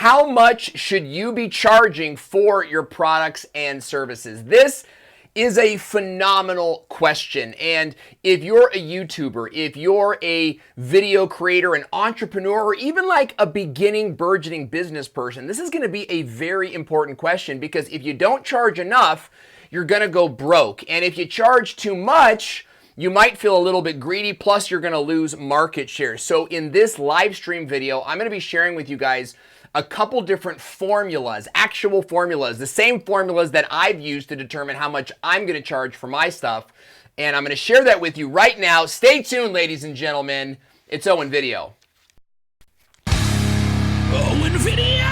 how much should you be charging for your products and services? This is a phenomenal question. And if you're a YouTuber, if you're a video creator, an entrepreneur, or even like a beginning, burgeoning business person, this is going to be a very important question, because if you don't charge enough, you're going to go broke. And if you charge too much, you might feel a little bit greedy, plus you're going to lose market share. So in this live stream video, I'm going to be sharing with you guys a couple different formulas, actual formulas, the same formulas that I've used to determine how much I'm going to charge for my stuff. And I'm going to share that with you right now. Stay tuned, ladies and gentlemen. It's Owen Video. Owen Video!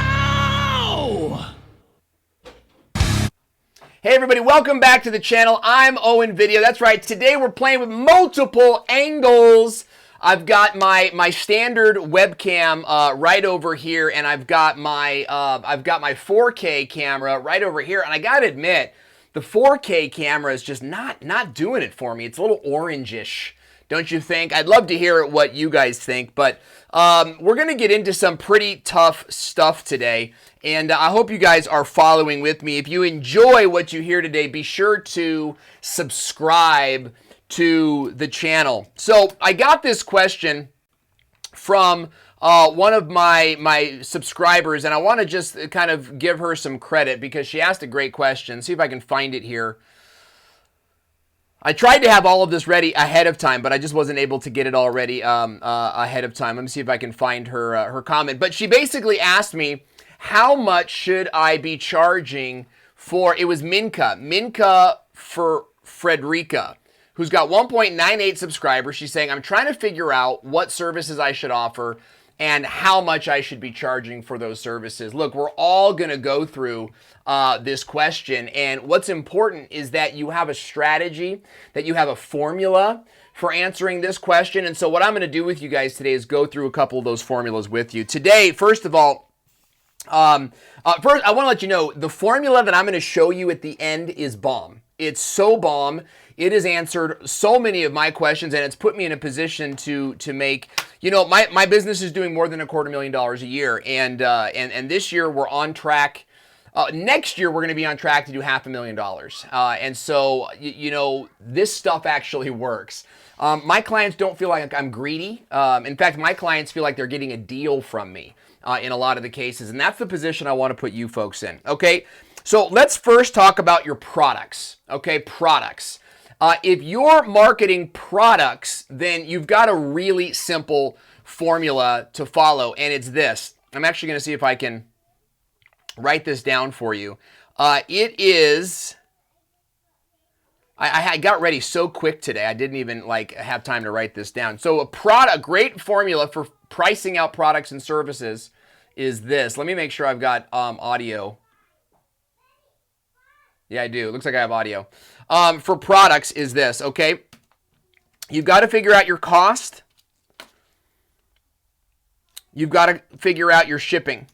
Hey everybody, welcome back to the channel. I'm Owen Video. That's right. Today we're playing with multiple angles. I've got my standard webcam right over here, and I've got my 4K camera right over here. And I gotta admit, the 4K camera is just not doing it for me. It's a little orangish, don't you think? I'd love to hear what you guys think, but we're gonna get into some pretty tough stuff today, and I hope you guys are following with me. If you enjoy what you hear today, be sure to subscribe to the channel. So I got this question from one of my subscribers, and I want to just kind of give her some credit because she asked a great question. See if I can find it here. I tried to have all of this ready ahead of time, but I just wasn't able to get it all ready ahead of time. Let me see if I can find her comment. But she basically asked me, how much should I be charging for, it was Minka for Frederica, who's got 1.98 subscribers. She's saying, I'm trying to figure out what services I should offer and how much I should be charging for those services. Look, we're all going to go through this question, and what's important is that you have a strategy, that you have a formula for answering this question. And so what I'm going to do with you guys today is go through a couple of those formulas with you. Today, first of all, first, I want to let you know, the formula that I'm going to show you at the end is bomb. It's so bomb. It has answered so many of my questions, and it's put me in a position to make, you know, my business is doing more than $250,000 a year, and this year we're on track. Next year we're going to be on track to do $500,000, and so you know, this stuff actually works. My clients don't feel like I'm greedy. In fact, my clients feel like they're getting a deal from me in a lot of the cases, and that's the position I want to put you folks in. Okay, so let's first talk about your products. Okay, products. If you're marketing products, then you've got a really simple formula to follow, and it's this. I'm actually going to see if I can write this down for you. It is, I got ready so quick today, I didn't even have time to write this down. So a great formula for pricing out products and services is this. Let me make sure I've got audio. Yeah, I do. It looks like I have audio. For products is this, okay? You've got to figure out your cost. You've got to figure out your shipping,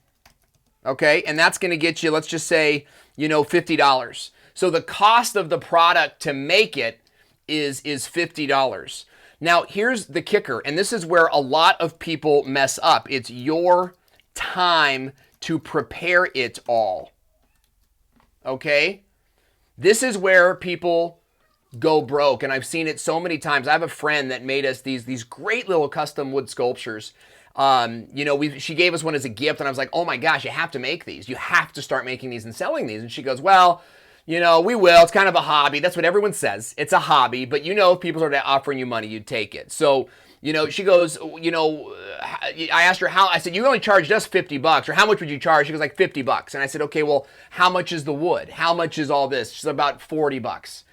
okay? And that's going to get you, let's just say, you know, $50. So the cost of the product to make it is $50. Now, here's the kicker, and this is where a lot of people mess up. It's your time to prepare it all, okay? This is where people go broke, and I've seen it so many times. I have a friend that made us these great little custom wood sculptures. You know, she gave us one as a gift, and I was like, oh my gosh, you have to make these. You have to start making these and selling these. And she goes, well, you know, we will. It's kind of a hobby. That's what everyone says. It's a hobby, but you know, if people are offering you money, you'd take it. So, you know, she goes, you know, I asked her how, I said, you only charged us $50, or how much would you charge? She goes like $50. And I said, okay, well, how much is the wood? How much is all this? She's about $40.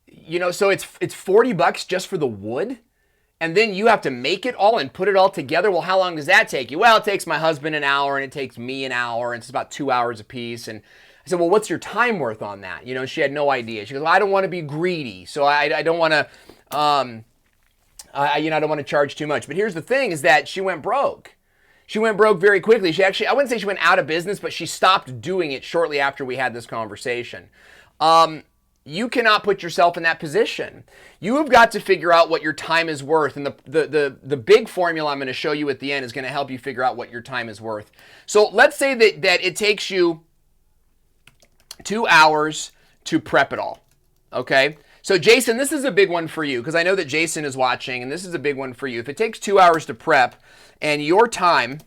You know, so it's $40 just for the wood? And then you have to make it all and put it all together. Well, how long does that take you? Well, it takes my husband an hour, and it takes me an hour, and it's about 2 hours a piece. And I said, well, what's your time worth on that? You know, she had no idea. She goes, well, I don't want to be greedy, so I don't want to, you know, I don't want to charge too much. But here's the thing: is that she went broke. She went broke very quickly. She actually, I wouldn't say she went out of business, but she stopped doing it shortly after we had this conversation. you cannot put yourself in that position. You have got to figure out what your time is worth. And the big formula I'm going to show you at the end is going to help you figure out what your time is worth. So let's say that it takes you 2 hours to prep it all. Okay? So Jason, this is a big one for you because I know that Jason is watching, and this is a big one for you. If it takes 2 hours to prep and your time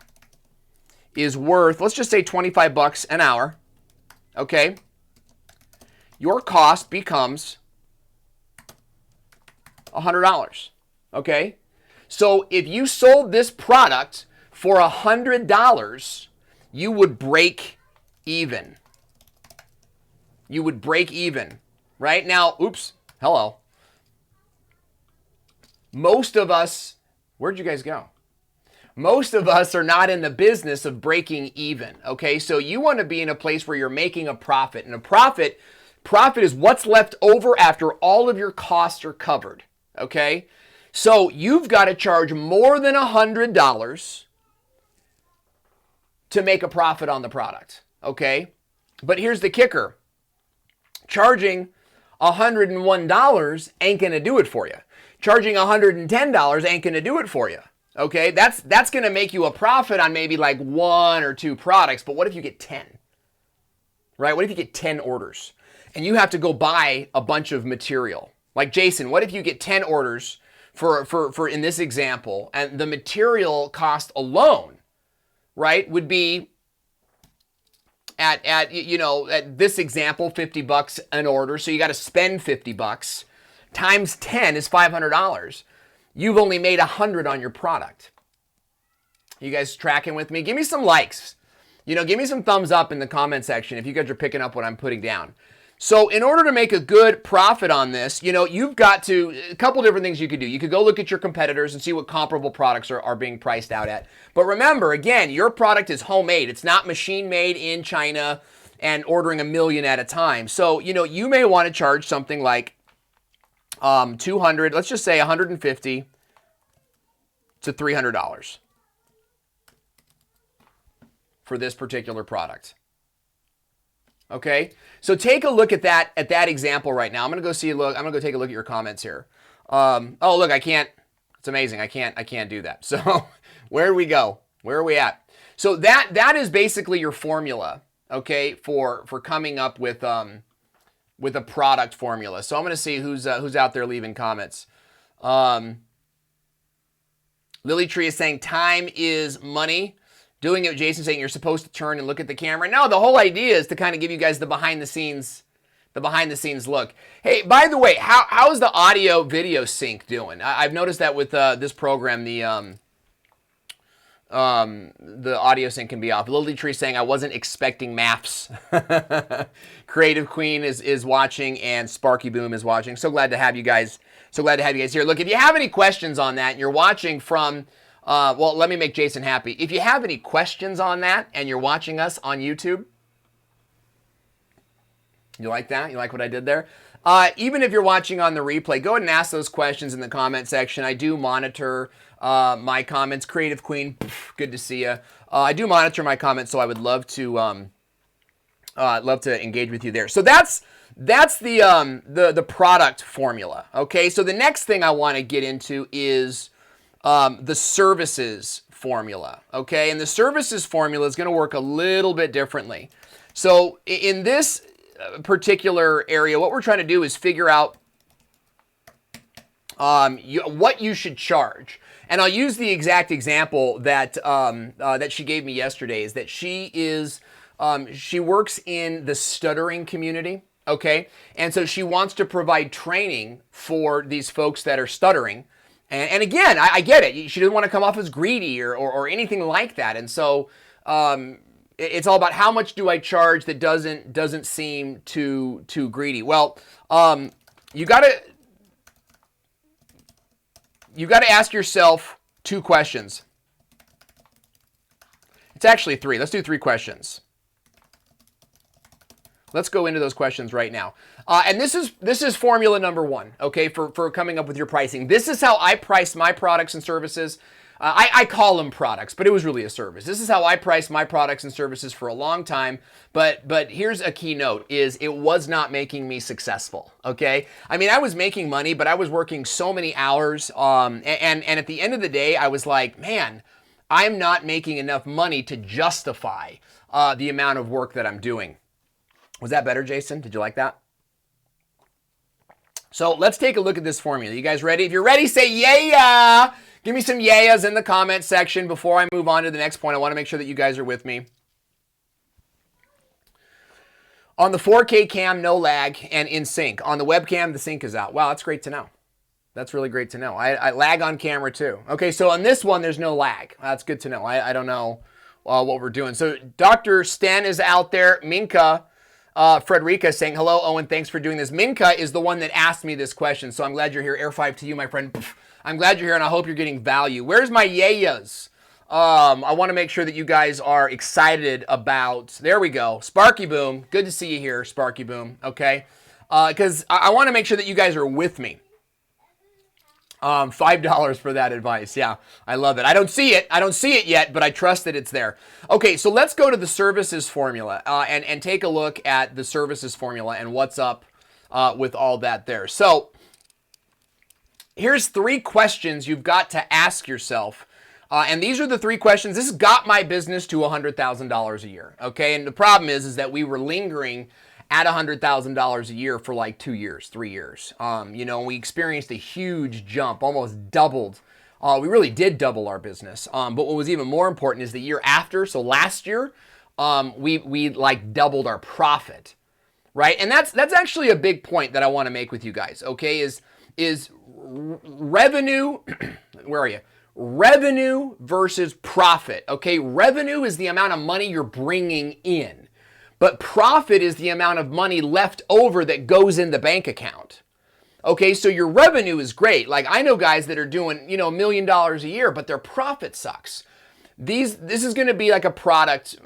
is worth, let's just say $25 an hour, okay? Your cost becomes $100, okay? So if you sold this product for $100, you would break even. You would break even. Right now, oops, hello. Most of us, where'd you guys go? Most of us are not in the business of breaking even, okay? So you want to be in a place where you're making a profit. And a profit is what's left over after all of your costs are covered, okay? So you've got to charge more than $100 to make a profit on the product, okay? But here's the kicker. Charging $101 ain't going to do it for you. Charging $110 ain't going to do it for you. Okay, that's going to make you a profit on maybe like 1 or 2 products, but what if you get 10? Right? What if you get 10 orders and you have to go buy a bunch of material? Like Jason, what if you get 10 orders for in this example, and the material cost alone, right, would be at this example, $50 an order. So you got to spend $50 times 10 is $500. You've only made $100 on your product. You guys tracking with me? Give me some likes. Give me some thumbs up in the comment section if you guys are picking up what I'm putting down. So in order to make a good profit on this, you've got to, a couple different things you could do. You could go look at your competitors and see what comparable products are being priced out at. But remember, again, your product is homemade. It's not machine made in China and ordering 1 million at a time. So, you may want to charge something like 200, let's just say $150 to $300 for this particular product. Okay, so take a look at that example right now. I'm gonna go take a look at your comments here. Oh, look, I can't. It's amazing. I can't do that. So where do we go? Where are we at? So that is basically your formula. Okay, for coming up with a product formula. So I'm gonna see who's out there leaving comments. Lily Tree is saying time is money. Doing it, Jason saying you're supposed to turn and look at the camera. No, the whole idea is to kind of give you guys the behind the scenes look. Hey, by the way, how's the audio video sync doing? I've noticed that with this program, the audio sync can be off. Lily Tree saying I wasn't expecting maps. Creative Queen is watching, and Sparky Boom is watching. So glad to have you guys. Here. Look, if you have any questions on that, and you're watching from. Well, let me make Jason happy. If you have any questions on that and you're watching us on YouTube, you like that? You like what I did there? Even if you're watching on the replay, go ahead and ask those questions in the comment section. I do monitor my comments. Creative Queen, good to see you. I do monitor my comments, so I would love to engage with you there. So that's the product formula. Okay, so the next thing I want to get into is the services formula, okay? And the services formula is going to work a little bit differently. So in this particular area, what we're trying to do is figure out what you should charge. And I'll use the exact example that she gave me yesterday, is that she works in the stuttering community, okay? And so she wants to provide training for these folks that are stuttering. And again, I get it. She doesn't want to come off as greedy or anything like that. And so it's all about how much do I charge that doesn't seem too greedy. Well, you got to ask yourself 2 questions. It's actually 3. Let's do 3 questions. Let's go into those questions right now. And this is formula number 1, okay, for coming up with your pricing. This is how I price my products and services. I call them products, but it was really a service. This is how I priced my products and services for a long time. But here's a key note: is it was not making me successful. Okay, I mean I was making money, but I was working so many hours. And at the end of the day, I was like, man, I'm not making enough money to justify the amount of work that I'm doing. Was that better, Jason? Did you like that? So let's take a look at this formula. You guys ready? If you're ready, say yeah. Give me some yayas in the comment section before I move on to the next point. I want to make sure that you guys are with me. On the 4K cam, no lag and in sync. On the webcam, the sync is out. Wow, that's great to know. That's really great to know. I lag on camera too. Okay, so on this one, there's no lag. That's good to know. I don't know what we're doing. So Dr. Sten is out there. Minka. Frederica saying, hello, Owen, thanks for doing this. Minka is the one that asked me this question, so I'm glad you're here. Air 5 to you, my friend. I'm glad you're here, and I hope you're getting value. Where's my yayas? I want to make sure that you guys are excited about, there we go, Sparky Boom. Good to see you here, Sparky Boom, okay? Because I want to make sure that you guys are with me. $5 for that advice. Yeah, I love it. I don't see it yet, but I trust that it's there. Okay, so let's go to the services formula and take a look at the services formula and what's up with all that there. So here's 3 questions you've got to ask yourself. And these are the 3 questions. This got my business to $100,000 a year. Okay, and the problem is that we were lingering at $100,000 a year for like 2 years, 3 years. We experienced a huge jump, almost doubled. We really did double our business. But what was even more important is the year after. So last year, we like doubled our profit, right? And that's actually a big point that I want to make with you guys. Okay, is revenue. Where are you? Revenue versus profit. Okay, revenue is the amount of money you're bringing in. But profit is the amount of money left over that goes in the bank account. Okay, so your revenue is great. Like I know guys that are doing, $1 million a year, but their profit sucks. This is going to be like a product.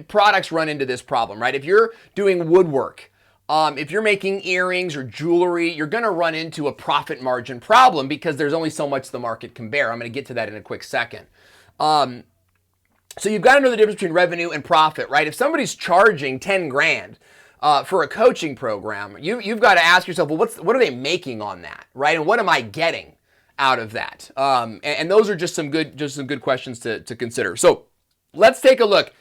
Products run into this problem, right? If you're doing woodwork, if you're making earrings or jewelry, you're going to run into a profit margin problem because there's only so much the market can bear. I'm going to get to that in a quick second. So you've got to know the difference between revenue and profit, right? If somebody's charging 10 grand for a coaching program, you've got to ask yourself, well, what are they making on that, right? And what am I getting out of that? And those are just some good questions to consider. So let's take a look.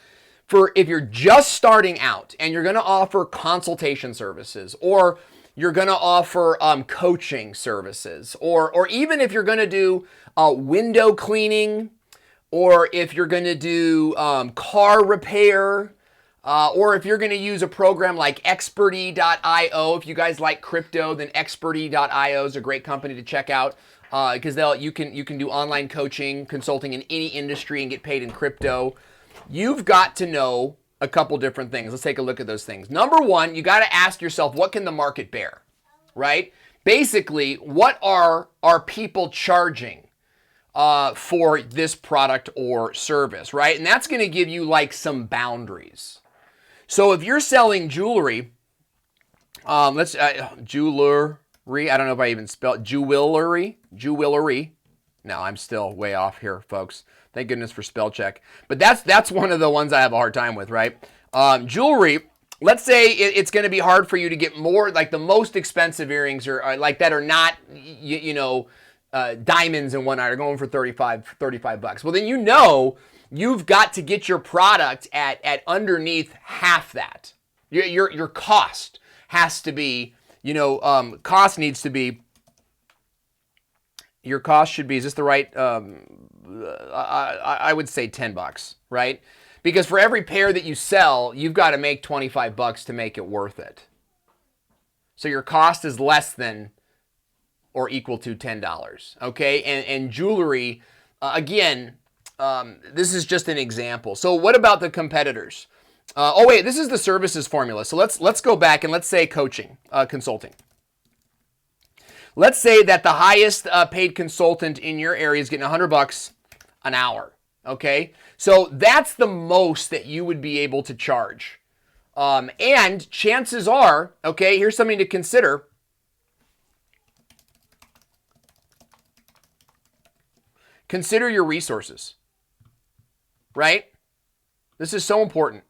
For if you're just starting out and you're going to offer consultation services, or you're going to offer coaching services, or even if you're going to do window cleaning, or if you're going to do car repair, or if you're going to use a program like Experty.io. If you guys like crypto, then Experty.io is a great company to check out because you can do online coaching, consulting in any industry and get paid in crypto. You've got to know a couple different things. Let's take a look at those things. Number one, you got to ask yourself, what can the market bear, right? Basically, what are people charging for this product or service, right? And that's going to give you like some boundaries. So if you're selling jewelry, jewelry, I don't know if I even spelled jewelry. No, I'm still way off here, folks. Thank goodness for spell check. But that's one of the ones I have a hard time with, right? Jewelry, let's say it's going to be hard for you to get more, like the most expensive earrings are like that are not, diamonds and whatnot are going for $35. Well, then you've got to get your product at underneath half that. Your cost has to be, cost needs to be, your cost should be, is this the right, I would say $10, right? Because for every pair that you sell, you've got to make $25 to make it worth it. So your cost is less than or equal to $10, okay? And jewelry, again, this is just an example. So what about the competitors? This is the services formula. So let's go back and let's say coaching, consulting. Let's say that the highest paid consultant in your area is getting $100 an hour, okay? So that's the most that you would be able to charge. And chances are, okay, here's something to consider. Consider your resources, right? This is so important.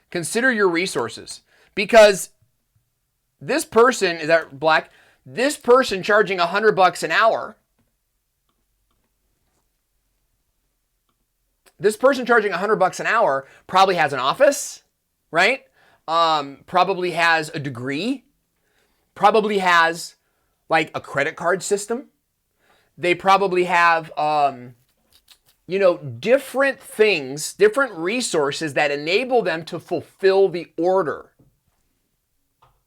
Consider your resources, because this person, is that black? This person charging $100 an hour. This person charging $100 an hour probably has an office, right? Probably has a degree, probably has like a credit card system. They probably have, different things, different resources that enable them to fulfill the order.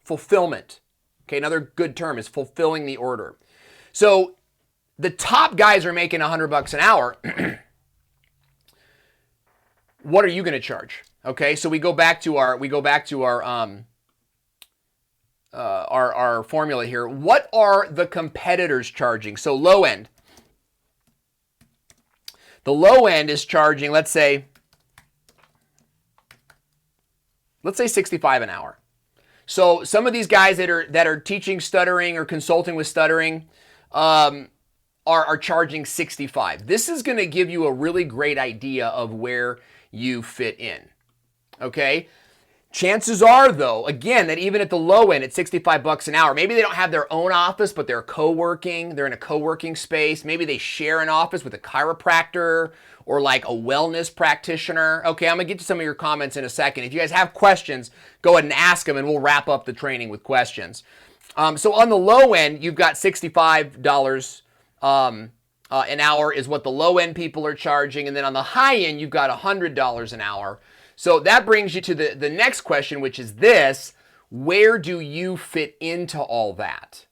Fulfillment. Okay, another good term is fulfilling the order. So the top guys are making $100 an hour. What are you going to charge? Okay, so we go back to our formula here. What are the competitors charging? So low end. The low end is charging, let's say 65 an hour. So some of these guys that are teaching stuttering or consulting with stuttering are charging 65. This is going to give you a really great idea of where you fit in. Okay? Chances are, though, again, that even at the low end, at $65 an hour, maybe they don't have their own office, but they're co-working. They're in a co-working space. Maybe they share an office with a chiropractor or like a wellness practitioner. Okay, I'm going to get to some of your comments in a second. If you guys have questions, go ahead and ask them, and we'll wrap up the training with questions. So on the low end, you've got $65 an hour is what the low end people are charging. And then on the high end, you've got $100 an hour. So that brings you to the next question, which is this: where do you fit into all that?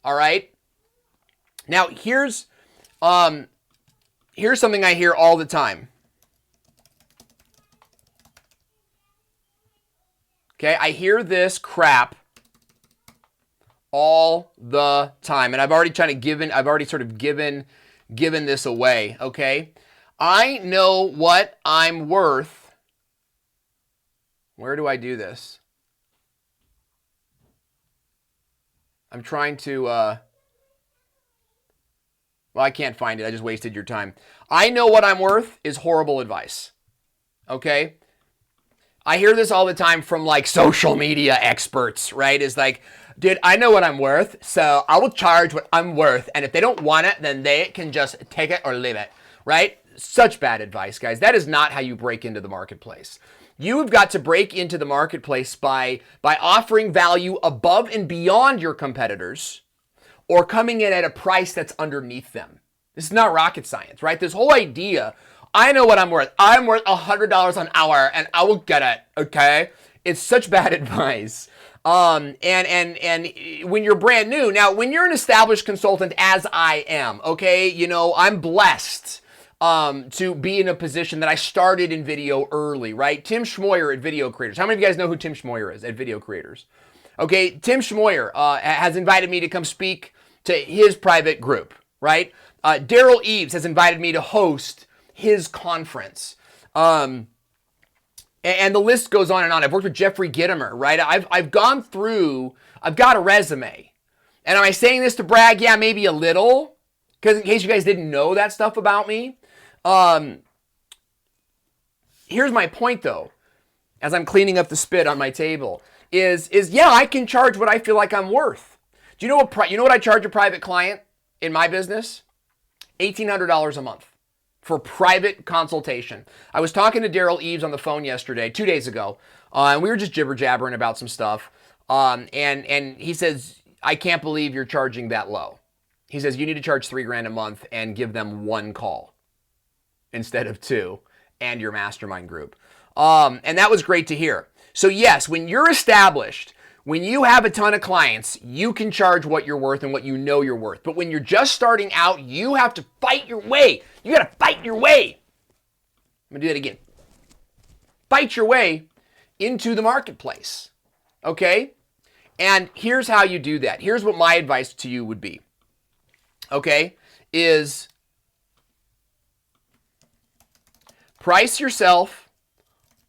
All right. Now here's something I hear all the time. Okay, I hear this crap all the time, and I've already sort of given this away. Okay, I know what I'm worth. Where do I do this? I'm trying to, well, I can't find it. I just wasted your time. I know what I'm worth is horrible advice. Okay? I hear this all the time from like social media experts, right? It's like, dude, I know what I'm worth, so I will charge what I'm worth. And if they don't want it, then they can just take it or leave it, right? Such bad advice, guys. That is not how you break into the marketplace. You've got to break into the marketplace by offering value above and beyond your competitors, or coming in at a price that's underneath them. This is not rocket science, right? This whole idea, I know what I'm worth. I'm worth $100 an hour and I will get it, okay? It's such bad advice. And when you're brand new, now when you're an established consultant, as I am, okay, I'm blessed to be in a position that I started in video early, right? Tim Schmoyer at Video Creators. How many of you guys know who Tim Schmoyer is at Video Creators? Okay, Tim Schmoyer has invited me to come speak to his private group, right? Daryl Eves has invited me to host his conference. And the list goes on and on. I've worked with Jeffrey Gitomer, right? I've got a resume. And am I saying this to brag? Yeah, maybe a little. Because in case you guys didn't know that stuff about me. Here's my point, though, as I'm cleaning up the spit on my table, is yeah, I can charge what I feel like I'm worth. Do you know what I charge a private client in my business? $1,800 a month for private consultation. I was talking to Daryl Eves on the phone yesterday, 2 days ago, and we were just jibber jabbering about some stuff. And he says, I can't believe you're charging that low. He says, you need to charge $3,000 a month and give them one call instead of two, and your mastermind group. And that was great to hear. So yes, when you're established, when you have a ton of clients, you can charge what you're worth and what you know you're worth. But when you're just starting out, you have to fight your way. You got to fight your way. I'm going to do that again. Fight your way into the marketplace. Okay? And here's how you do that. Here's what my advice to you would be. Okay? Is price yourself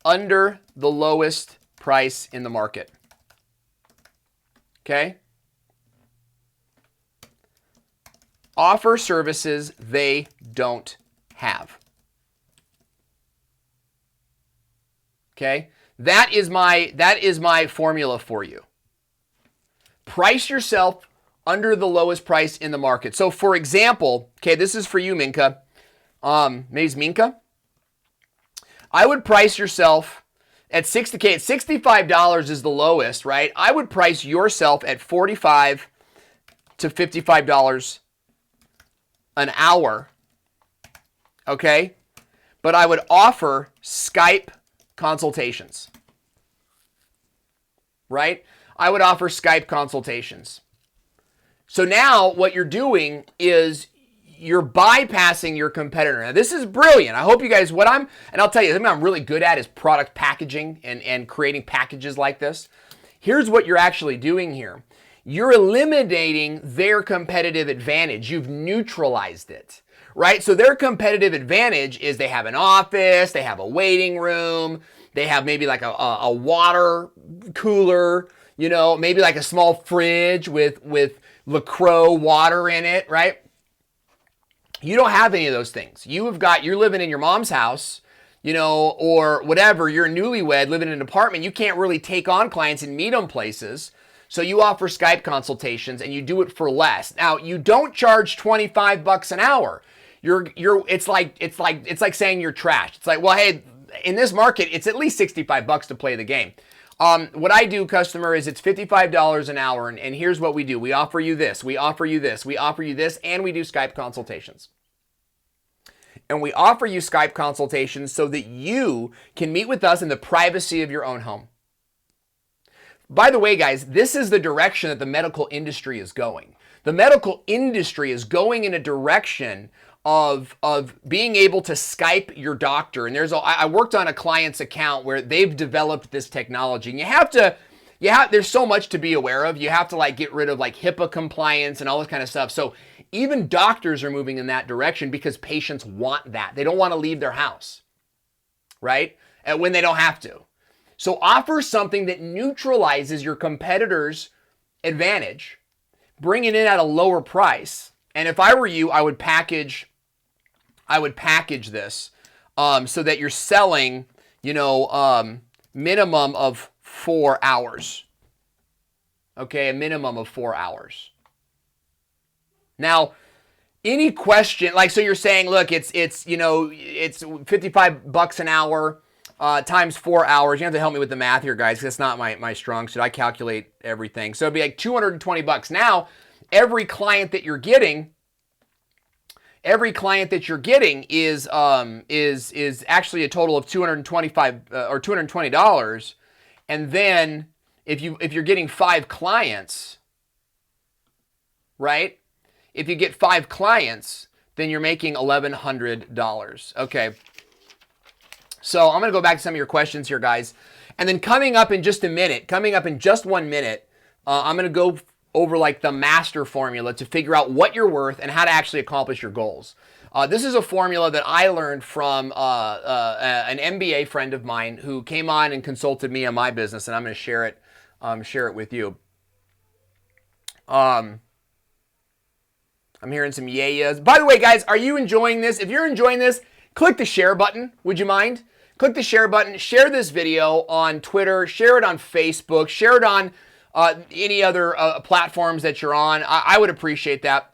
under the lowest price in the market. Okay? offer services they don't have. Okay? That is my formula for you. Price yourself under the lowest price in the market. So for example, okay, this is for you, Minka. Maybe it's Minka. I would price yourself at $60K. At $65 is the lowest, right? I would price yourself at $45 to $55 an hour. Okay? But I would offer Skype consultations. Right? I would offer Skype consultations. So now what you're doing is you're bypassing your competitor. Now this is brilliant. I hope you guys, and I'll tell you, something I'm really good at is product packaging and creating packages like this. Here's what you're actually doing here. You're eliminating their competitive advantage. You've neutralized it, right? So their competitive advantage is they have an office, they have a waiting room, they have maybe like a water cooler, you know, maybe like a small fridge with LaCroix water in it, right? You don't have any of those things. You're living in your mom's house, you know, or whatever. You're a newlywed living in an apartment. You can't really take on clients and meet them places. So you offer Skype consultations and you do it for less. Now, you don't charge $25 an hour. It's like saying you're trash. It's like, well, hey, in this market, it's at least $65 to play the game. What I do, customer, is it's $55 an hour, and here's what we do. We offer you this, we offer you this, we offer you this, and we do Skype consultations. And we offer you Skype consultations so that you can meet with us in the privacy of your own home. By the way, guys, this is the direction that the medical industry is going. The medical industry is going in a direction of being able to Skype your doctor. And I worked on a client's account where they've developed this technology. And there's so much to be aware of. You have to get rid of HIPAA compliance and all this kind of stuff. So even doctors are moving in that direction because patients want that. They don't want to leave their house, right? When they don't have to. So offer something that neutralizes your competitor's advantage, bring it in at a lower price. And if I were you, I would package this so that you're selling, minimum of 4 hours. Okay, a minimum of 4 hours. Now, any question, so you're saying, look, it's $55 an hour times 4 hours. You have to help me with the math here, guys, because that's not my strong suit. I calculate everything. So it'd be like $220. Now, every client that you're getting is actually a total of $225 or $220. And then if you're getting 5 clients, right? If you get 5 clients, then you're making $1,100. Okay. So I'm going to go back to some of your questions here, guys. And then coming up in just 1 minute, I'm going to go over the master formula to figure out what you're worth and how to actually accomplish your goals. This is a formula that I learned from an MBA friend of mine who came on and consulted me on my business, and I'm going to share it with you. I'm hearing some yeah-yeahs. By the way, guys, are you enjoying this? If you're enjoying this, click the share button. Would you mind? Click the share button. Share this video on Twitter. Share it on Facebook. Share it on any other platforms that you're on. I would appreciate that.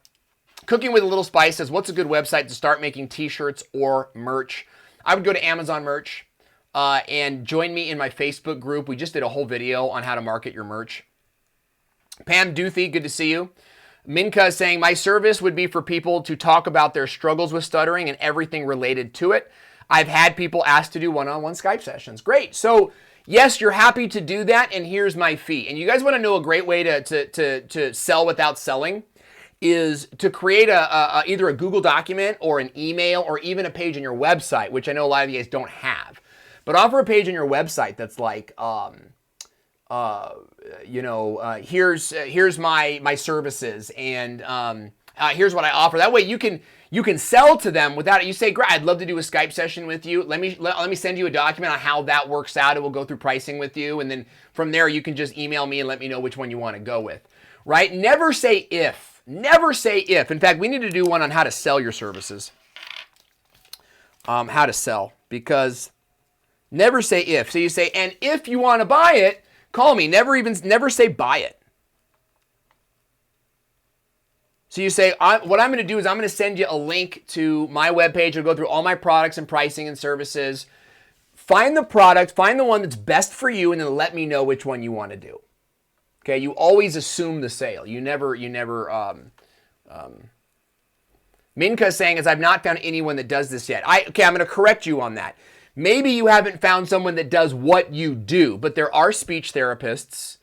Cooking with a Little Spice says, what's a good website to start making t-shirts or merch? I would go to Amazon Merch and join me in my Facebook group. We just did a whole video on how to market your merch. Pam Duthie, good to see you. Minka is saying, my service would be for people to talk about their struggles with stuttering and everything related to it. I've had people ask to do one-on-one Skype sessions. Great. So yes, you're happy to do that, and here's my fee. And you guys want to know a great way to sell without selling is to create either a Google document or an email or even a page on your website, which I know a lot of you guys don't have. But offer a page on your website that's like, here's my services, and here's what I offer. That way you can sell to them without it. You say, great, I'd love to do a Skype session with you. Let me send you a document on how that works out. It will go through pricing with you. And then from there, you can just email me and let me know which one you want to go with, right? Never say if. Never say if. In fact, we need to do one on how to sell your services. How to sell, because never say if. So you say, and if you want to buy it, call me. Never say buy it. So you say, what I'm going to do is I'm going to send you a link to my webpage. It'll go through all my products and pricing and services. Find the product, find the one that's best for you, and then let me know which one you want to do. Okay, you always assume the sale. Minka is saying, as I've not found anyone that does this yet. I'm going to correct you on that. Maybe you haven't found someone that does what you do, but there are speech therapists.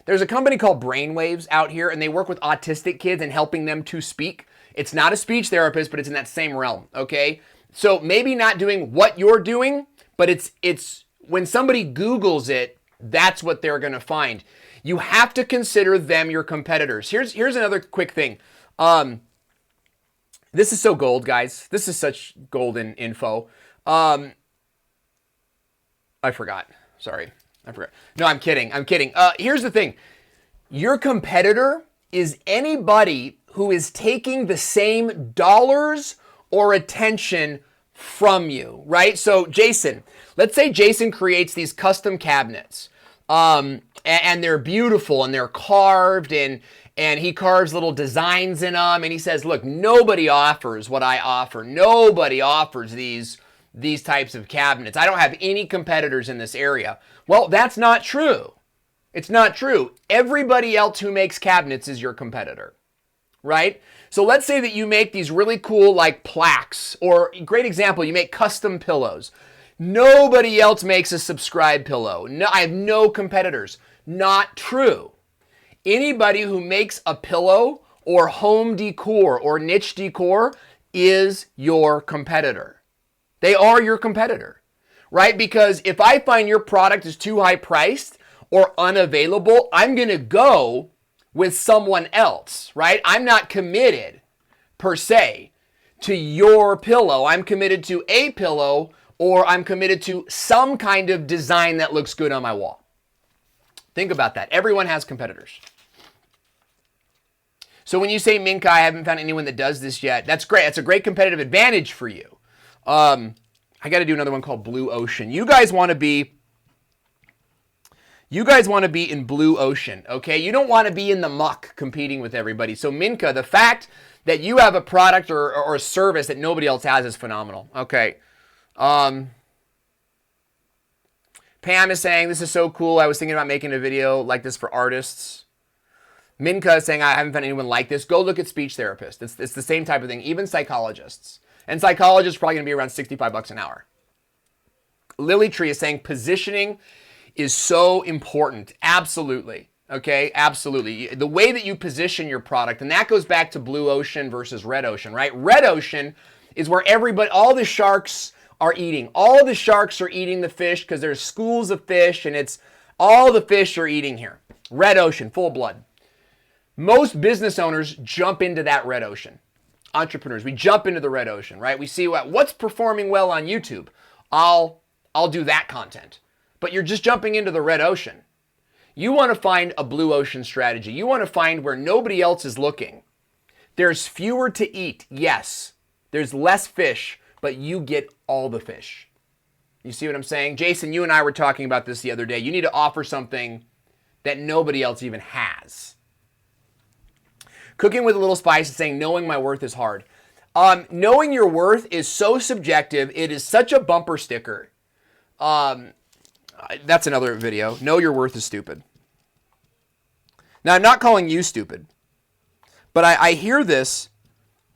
There's a company called Brainwaves out here, and they work with autistic kids and helping them to speak. It's not a speech therapist, but it's in that same realm, okay? So maybe not doing what you're doing, but it's when somebody Googles it, that's what they're going to find. You have to consider them your competitors. Here's another quick thing. This is so gold, guys. This is such golden info. I forgot. Sorry. I forgot. No, I'm kidding. Here's the thing. Your competitor is anybody who is taking the same dollars or attention from you, right? So Jason, let's say Jason creates these custom cabinets, and they're beautiful and they're carved, and he carves little designs in them, and he says, look, nobody offers what I offer. Nobody offers these types of cabinets. I don't have any competitors in this area. Well, that's not true. It's not true. Everybody else who makes cabinets is your competitor, right? So let's say that you make these really cool like plaques, or great example, you make custom pillows. Nobody else makes a subscribe pillow. No, I have no competitors. Not true. Anybody who makes a pillow or home decor or niche decor is your competitor. They are your competitor, right? Because if I find your product is too high priced or unavailable, I'm going to go with someone else, right? I'm not committed per se to your pillow. I'm committed to a pillow, or I'm committed to some kind of design that looks good on my wall. Think about that. Everyone has competitors. So when you say, Minka, I haven't found anyone that does this yet, that's great. That's a great competitive advantage for you. I got to do another one called Blue Ocean. You guys want to be in Blue Ocean, okay? You don't want to be in the muck competing with everybody. So Minka, the fact that you have a product or a service that nobody else has is phenomenal. Okay. Pam is saying, this is so cool. I was thinking about making a video like this for artists. Minka is saying, I haven't found anyone like this. Go look at speech therapists. It's the same type of thing. Even psychologists. And psychologists are probably going to be around $65 an hour. Lily Tree is saying positioning is so important. Absolutely. Okay, absolutely. The way that you position your product, and that goes back to Blue Ocean versus Red Ocean, right? Red Ocean is where all the sharks are eating. All the sharks are eating the fish because there's schools of fish, and it's all the fish are eating here. Red Ocean, full blood. Most business owners jump into that red ocean. Entrepreneurs, we jump into the red ocean, right? We see what's performing well on YouTube. I'll do that content. But you're just jumping into the red ocean. You want to find a blue ocean strategy. You want to find where nobody else is looking. There's fewer to eat, yes. There's less fish, but you get all the fish. You see what I'm saying? Jason, you and I were talking about this the other day. You need to offer something that nobody else even has. Cooking with a Little Spice is saying, knowing my worth is hard. Knowing your worth is so subjective. It is such a bumper sticker. That's another video. Know your worth is stupid. Now, I'm not calling you stupid, but I hear this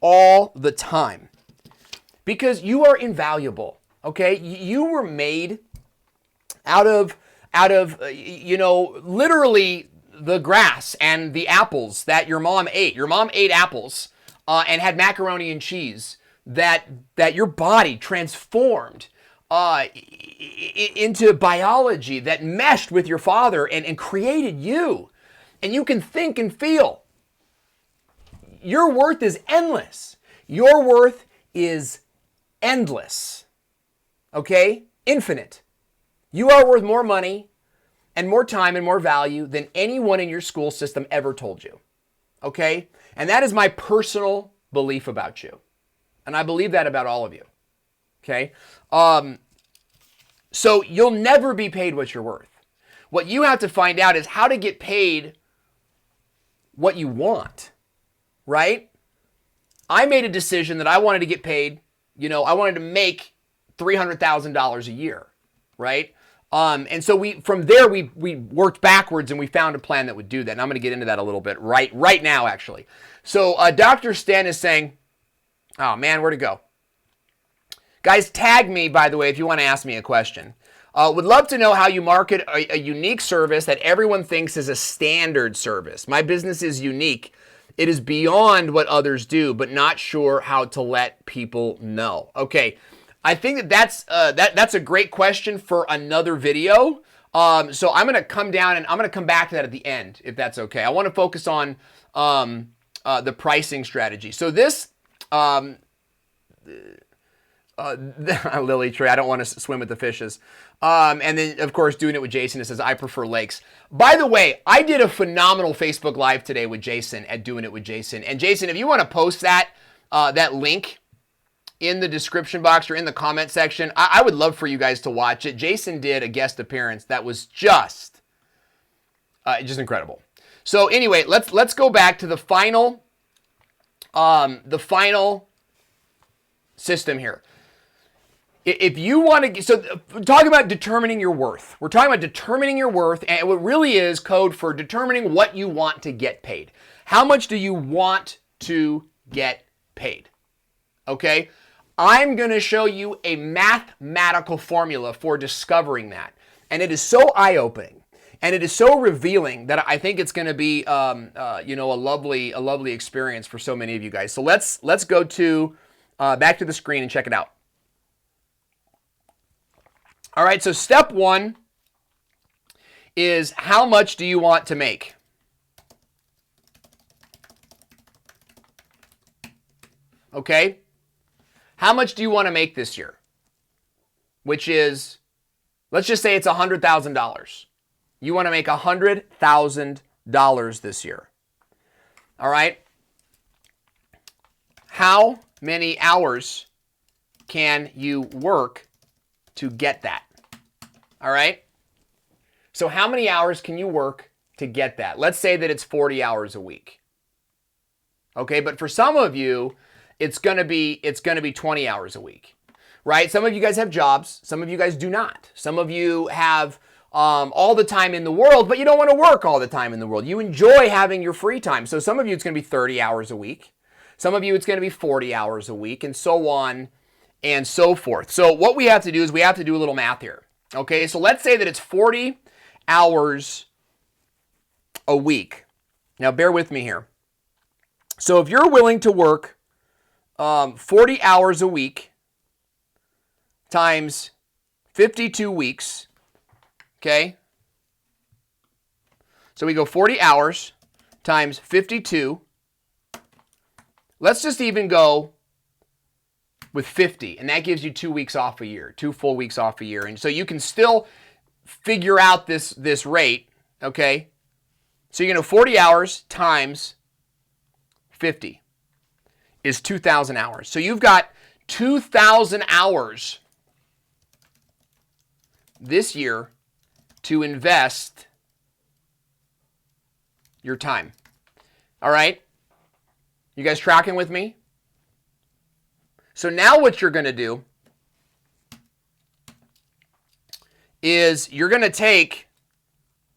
all the time because you are invaluable, okay? You were made out of literally the grass and the apples that your mom ate. Your mom ate apples and had macaroni and cheese that your body transformed into biology that meshed with your father and created you. And you can think and feel. Your worth is endless. Your worth is endless. Okay? Infinite. You are worth more money and more time and more value than anyone in your school system ever told you. Okay? And that is my personal belief about you. And I believe that about all of you. Okay? So you'll never be paid what you're worth. What you have to find out is how to get paid what you want, right? I made a decision that I wanted to get paid, I wanted to make $300,000 a year, right? And so from there we worked backwards and we found a plan that would do that. And I'm going to get into that a little bit right now, actually. So Dr. Sten is saying, oh man, where'd it go? Guys, tag me, by the way, if you want to ask me a question. Would love to know how you market a unique service that everyone thinks is a standard service. My business is unique. It is beyond what others do, but not sure how to let people know. Okay, I think that's a great question for another video. So I'm going to come down and I'm going to come back to that at the end, if that's okay. I want to focus on the pricing strategy. So this... Lily Trey, I don't want to swim with the fishes. And then, of course, doing it with Jason. It says, I prefer lakes. By the way, I did a phenomenal Facebook Live today with Jason at Doing It with Jason. And Jason, if you want to post that link in the description box or in the comment section, I would love for you guys to watch it. Jason did a guest appearance that was just incredible. So anyway, let's go back to the final system here. If you want to, so we're talking about determining your worth. We're talking about determining your worth, and what really is code for determining what you want to get paid. How much do you want to get paid? Okay? I'm going to show you a mathematical formula for discovering that. And it is so eye-opening, and it is so revealing that I think it's going to be, a lovely experience for so many of you guys. So let's go to back to the screen and check it out. All right, so step one is how much do you want to make? Okay? How much do you want to make this year? Which is, let's just say it's $100,000. You want to make $100,000 this year. All right? How many hours can you work to get that? All right? So how many hours can you work to get that? Let's say that it's 40 hours a week. Okay, but for some of you, it's going to be 20 hours a week. Right? Some of you guys have jobs, some of you guys do not. Some of you have all the time in the world, but you don't want to work all the time in the world. You enjoy having your free time. So some of you it's going to be 30 hours a week. Some of you it's going to be 40 hours a week, and so on and so forth. So what we have to do is we have to do a little math here. Okay, so let's say that it's 40 hours a week. Now bear with me here. So if you're willing to work 40 hours a week times 52 weeks, okay? So we go 40 hours times 52. Let's just even go with 50, and that gives you 2 weeks off a year, 2 full weeks off a year. And so you can still figure out this rate, okay? So you're going to 40 hours times 50 is 2,000 hours. So you've got 2,000 hours this year to invest your time. All right? You guys tracking with me? So now what you're going to do is you're going to take,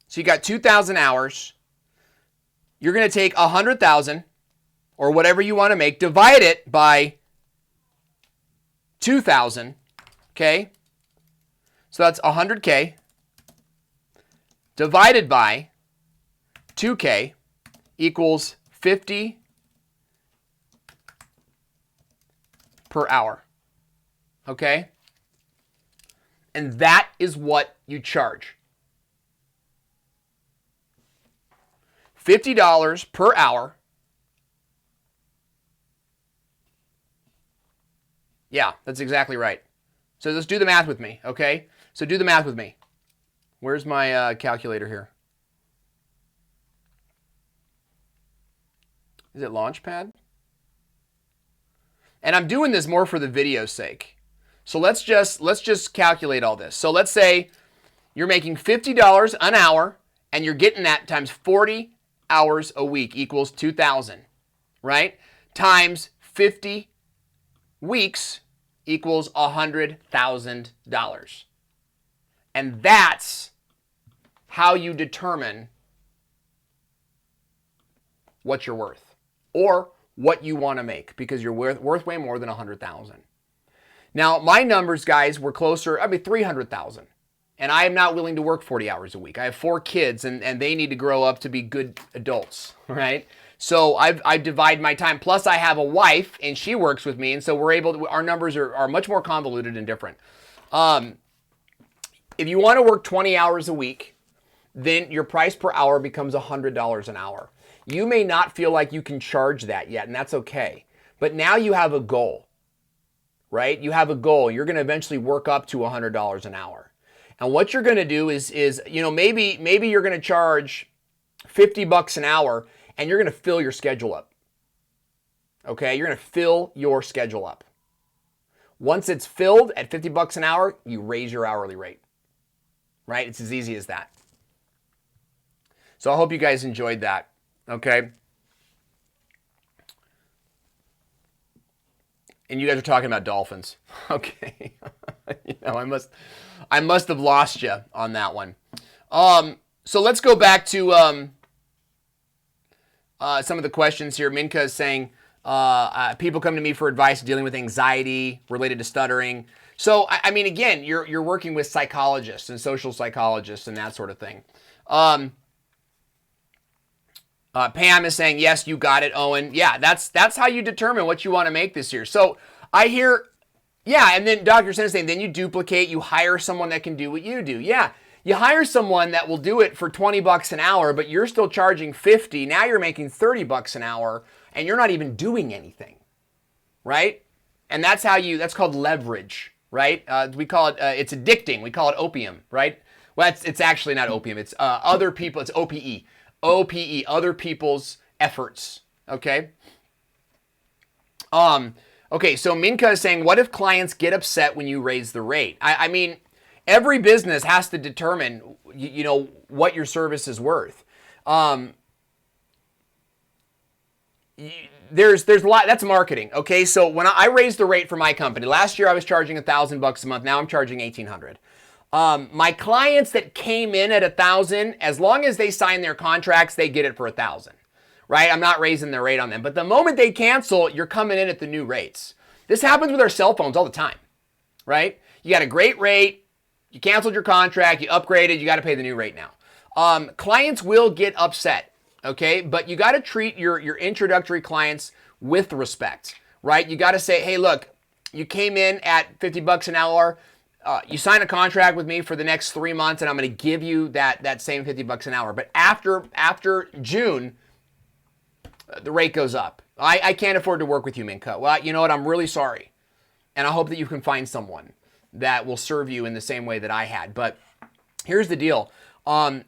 so you got 2,000 hours, you're going to take 100,000 or whatever you want to make, divide it by 2,000, okay? So that's 100K divided by 2K equals 50 per hour, okay? And that is what you charge. $50 per hour. Yeah, that's exactly right. So let's do the math with me, okay? So do the math with me. Where's my calculator here? Is it Launchpad? And I'm doing this more for the video's sake. So let's just calculate all this. So let's say you're making $50 an hour and you're getting that times 40 hours a week equals 2,000, right? Times 50 weeks equals $100,000. And that's how you determine what you're worth or what you want to make, because you're worth way more than 100,000. Now, my numbers, guys, were closer, 300,000. And I am not willing to work 40 hours a week. I have 4 kids, and they need to grow up to be good adults, right? So I divide my time. Plus, I have a wife, and she works with me, and so we're able to, our numbers are much more convoluted and different. If you want to work 20 hours a week, then your price per hour becomes $100 an hour. You may not feel like you can charge that yet, and that's okay. But now you have a goal, right? You have a goal. You're going to eventually work up to $100 an hour. And what you're going to do is maybe you're going to charge $50 an hour, and you're going to fill your schedule up. Okay? You're going to fill your schedule up. Once it's filled at $50 an hour, you raise your hourly rate. Right? It's as easy as that. So I hope you guys enjoyed that. Okay? And you guys are talking about dolphins. Okay. I must have lost you on that one. So let's go back to some of the questions here. Minka is saying, people come to me for advice dealing with anxiety related to stuttering. So, I mean, again, you're working with psychologists and social psychologists and that sort of thing. Pam is saying, yes, you got it, Owen. Yeah, that's how you determine what you want to make this year. So I hear, yeah, and then Dr. Sen is saying, then you duplicate, you hire someone that can do what you do. Yeah, you hire someone that will do it for $20 an hour, but you're still charging $50. Now you're making $30 an hour, and you're not even doing anything, right? And that's called leverage, right? We call it, it's addicting. We call it opium, right? Well, it's actually not opium. It's other people, it's OPE. OPE, other people's efforts, okay? Okay, so Minka is saying, what if clients get upset when you raise the rate? I mean, every business has to determine, what your service is worth. There's a lot, that's marketing, okay? So when I raised the rate for my company, last year I was charging $1,000 a month, now I'm charging $1,800. My clients that came in at $1,000, as long as they sign their contracts, they get it for $1,000, right? I'm not raising their rate on them. But the moment they cancel, you're coming in at the new rates. This happens with our cell phones all the time, right? You got a great rate, you canceled your contract, you upgraded, you got to pay the new rate now. Clients will get upset, okay? But you got to treat your introductory clients with respect, right? You got to say, hey, look, you came in at $50 an hour. You sign a contract with me for the next 3 months, and I'm going to give you that same $50 an hour. But after June, the rate goes up. I can't afford to work with you, Minka. Well, you know what? I'm really sorry. And I hope that you can find someone that will serve you in the same way that I had. But here's the deal.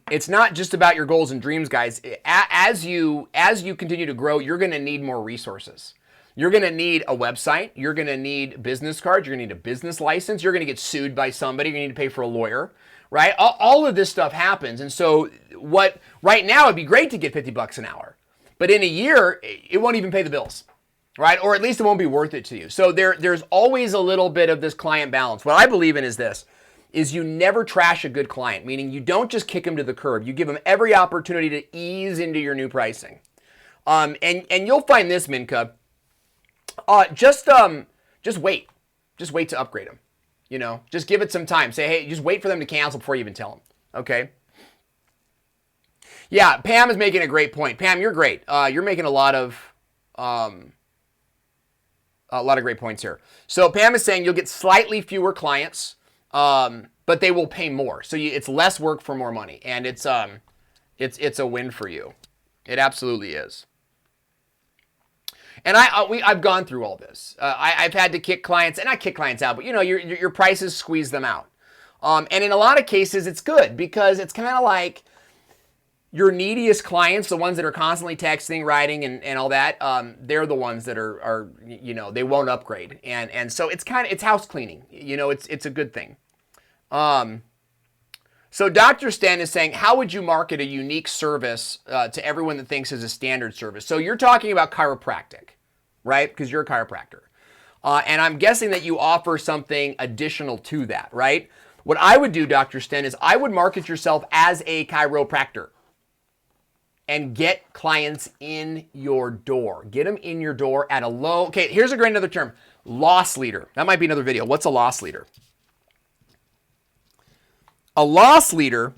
It's not just about your goals and dreams, guys. As you continue to grow, you're going to need more resources. You're going to need a website. You're going to need business cards. You're going to need a business license. You're going to get sued by somebody. You're going to need to pay for a lawyer, right? All of this stuff happens. And so right now, it'd be great to get $50 an hour. But in a year, it won't even pay the bills, right? Or at least it won't be worth it to you. So there's always a little bit of this client balance. What I believe in is you never trash a good client, meaning you don't just kick them to the curb. You give them every opportunity to ease into your new pricing. And you'll find this, Minka. Just wait. Just wait to upgrade them. Just give it some time. Say, hey, just wait for them to cancel before you even tell them. Okay. Yeah, Pam is making a great point. Pam, you're great. You're making a lot of great points here. So Pam is saying you'll get slightly fewer clients, but they will pay more. So it's less work for more money, and it's a win for you. It absolutely is. And I've gone through all this. I've had to kick clients, and not kick clients out, but your prices squeeze them out. And in a lot of cases, it's good because it's kind of like your neediest clients, the ones that are constantly texting, writing, and all that, they're the ones that are they won't upgrade. And so it's house cleaning. It's a good thing. So Dr. Sten is saying, how would you market a unique service to everyone that thinks is a standard service? So you're talking about chiropractic, right? Because you're a chiropractor. And I'm guessing that you offer something additional to that, right? What I would do, Dr. Sten, is I would market yourself as a chiropractor and get clients in your door. Get them in your door at a low, okay, here's a great another term, loss leader. That might be another video. What's a loss leader? A loss leader,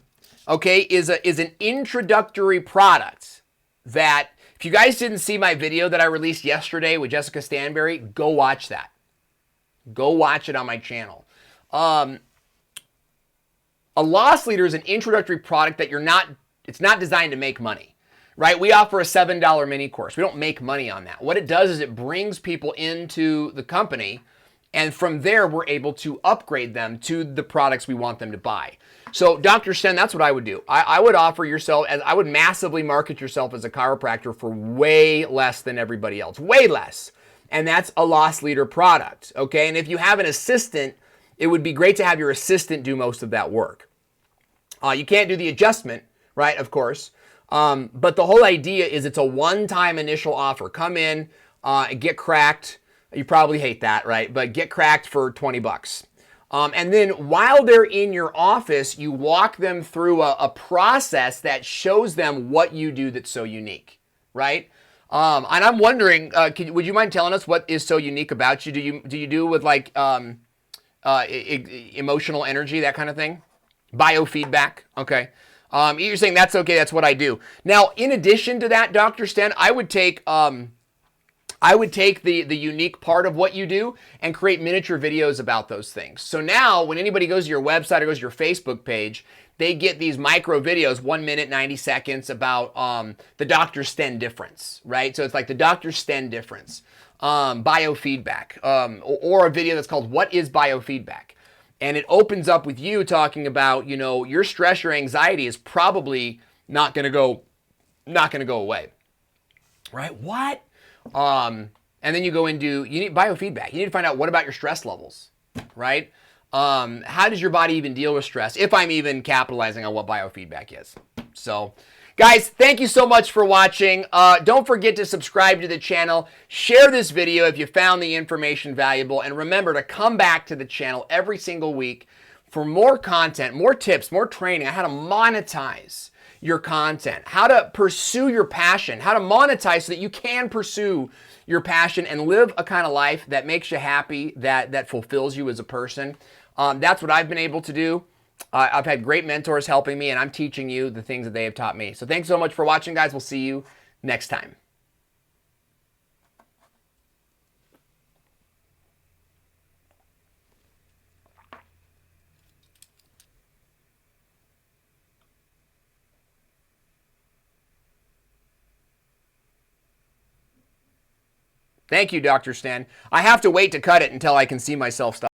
okay, is an introductory product that, if you guys didn't see my video that I released yesterday with Jessica Stanberry, go watch that. Go watch it on my channel. A loss leader is an introductory product that it's not designed to make money, right? We offer a $7 mini course. We don't make money on that. What it does is it brings people into the company, and from there, we're able to upgrade them to the products we want them to buy. So Dr. Sten, that's what I would do. I would offer yourself, I would massively market yourself as a chiropractor for way less than everybody else, way less. And that's a loss leader product, okay? And if you have an assistant, it would be great to have your assistant do most of that work. You can't do the adjustment, right, of course. But the whole idea is it's a one-time initial offer. Come in, get cracked. You probably hate that, right? But get cracked for 20 bucks. And then while they're in your office, you walk them through a process that shows them what you do that's so unique, right? And I'm wondering, would you mind telling us what is so unique about you? Do you do with like emotional energy, that kind of thing? Biofeedback? Okay. You're saying that's okay, that's what I do. Now, in addition to that, Dr. Sten, I would take the unique part of what you do and create miniature videos about those things. So now when anybody goes to your website or goes to your Facebook page, they get these micro videos, 1 minute, 90 seconds about the Dr. Sten difference, right? So it's like the Dr. Sten difference, biofeedback, or a video that's called What is Biofeedback? And it opens up with you talking about, your stress, your anxiety is probably not going to go away, right? What? And then you go into, you need biofeedback. You need to find out what about your stress levels, right? How does your body even deal with stress? If I'm even capitalizing on what biofeedback is. So guys, thank you so much for watching. Don't forget to subscribe to the channel. Share this video if you found the information valuable. And remember to come back to the channel every single week for more content, more tips, more training on how to monetize your content, how to pursue your passion, how to monetize so that you can pursue your passion and live a kind of life that makes you happy, that fulfills you as a person. That's what I've been able to do. I've had great mentors helping me, and I'm teaching you the things that they have taught me. So thanks so much for watching, guys. We'll see you next time. Thank you, Dr. Stan. I have to wait to cut it until I can see myself stop.